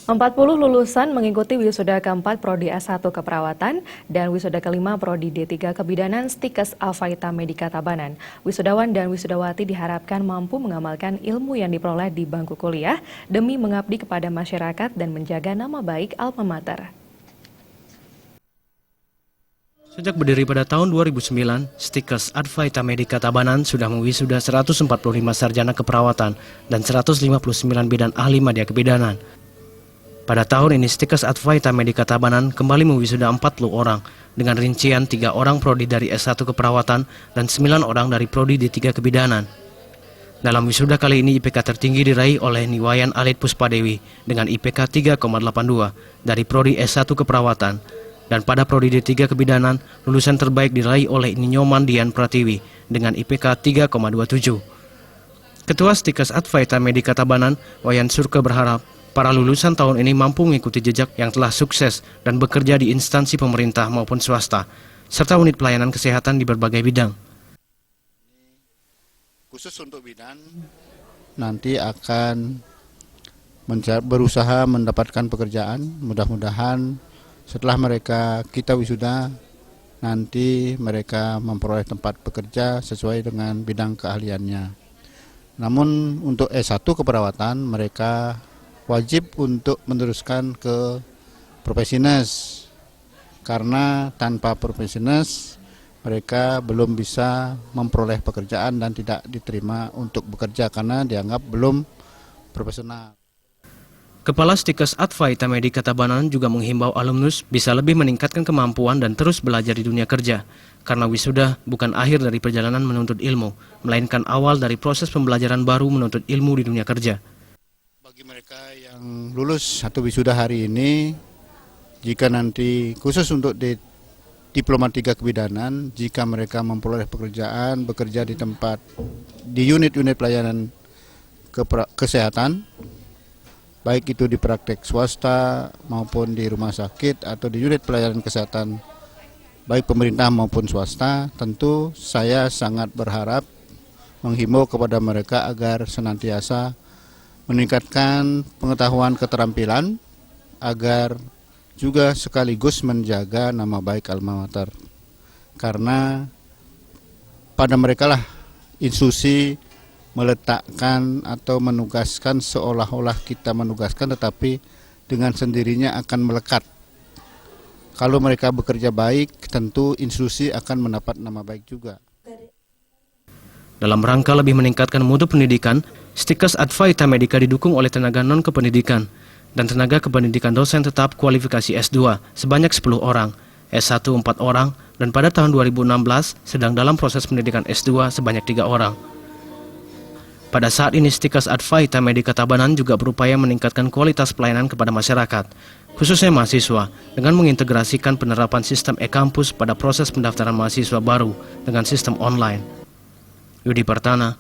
40 lulusan mengikuti wisuda keempat Prodi S1 Keperawatan dan wisuda kelima Prodi D3 Kebidanan Stikes Avaita Medika Tabanan. Wisudawan dan wisudawati diharapkan mampu mengamalkan ilmu yang diperoleh di bangku kuliah demi mengabdi kepada masyarakat dan menjaga nama baik alma mater. Sejak berdiri pada tahun 2009, Stikes Avaita Medika Tabanan sudah mewisuda 145 sarjana keperawatan dan 159 bidan ahli media kebidanan. Pada tahun ini, Stikes Avaita Medika Tabanan kembali mewisuda 40 orang, dengan rincian 3 orang prodi dari S1 Keperawatan dan 9 orang dari prodi D3 Kebidanan. Dalam wisuda kali ini, IPK tertinggi diraih oleh Niwayan Alit Puspadewi dengan IPK 3,82 dari prodi S1 Keperawatan. Dan pada prodi D3 Kebidanan, lulusan terbaik diraih oleh Ninyoman Dian Pratiwi dengan IPK 3,27. Ketua Stikes Avaita Medika Tabanan, Wayan Surke berharap para lulusan tahun ini mampu mengikuti jejak yang telah sukses dan bekerja di instansi pemerintah maupun swasta, serta unit pelayanan kesehatan di berbagai bidang. Khusus untuk bidan, nanti akan berusaha mendapatkan pekerjaan. Mudah-mudahan setelah kita wisuda, nanti mereka memperoleh tempat bekerja sesuai dengan bidang keahliannya. Namun untuk S1 keperawatan, mereka wajib untuk meneruskan ke profesi nurse, karena tanpa profesi nurse mereka belum bisa memperoleh pekerjaan dan tidak diterima untuk bekerja karena dianggap belum profesional. Kepala Stikes Avaita Medika Tabanan juga menghimbau alumnus bisa lebih meningkatkan kemampuan dan terus belajar di dunia kerja, karena wisuda bukan akhir dari perjalanan menuntut ilmu, melainkan awal dari proses pembelajaran baru menuntut ilmu di dunia kerja. Bagi mereka yang lulus atau wisuda hari ini, jika nanti khusus untuk Diploma 3 Kebidanan, jika mereka memperoleh pekerjaan, bekerja di unit-unit pelayanan kesehatan, baik itu di praktek swasta maupun di rumah sakit atau di unit pelayanan kesehatan, baik pemerintah maupun swasta, tentu saya sangat berharap menghimbau kepada mereka agar senantiasa meningkatkan pengetahuan keterampilan agar juga sekaligus menjaga nama baik alma mater. Karena pada mereka lah institusi meletakkan atau menugaskan seolah-olah kita menugaskan, tetapi dengan sendirinya akan melekat. Kalau mereka bekerja baik, tentu institusi akan mendapat nama baik juga. Dalam rangka lebih meningkatkan mutu pendidikan, Stikes Avaita Medika didukung oleh tenaga non-kependidikan dan tenaga kependidikan dosen tetap kualifikasi S2 sebanyak 10 orang, S1 4 orang, dan pada tahun 2016 sedang dalam proses pendidikan S2 sebanyak 3 orang. Pada saat ini, Stikes Avaita Medika Tabanan juga berupaya meningkatkan kualitas pelayanan kepada masyarakat, khususnya mahasiswa, dengan mengintegrasikan penerapan sistem e-kampus pada proses pendaftaran mahasiswa baru dengan sistem online. Yudi Partana,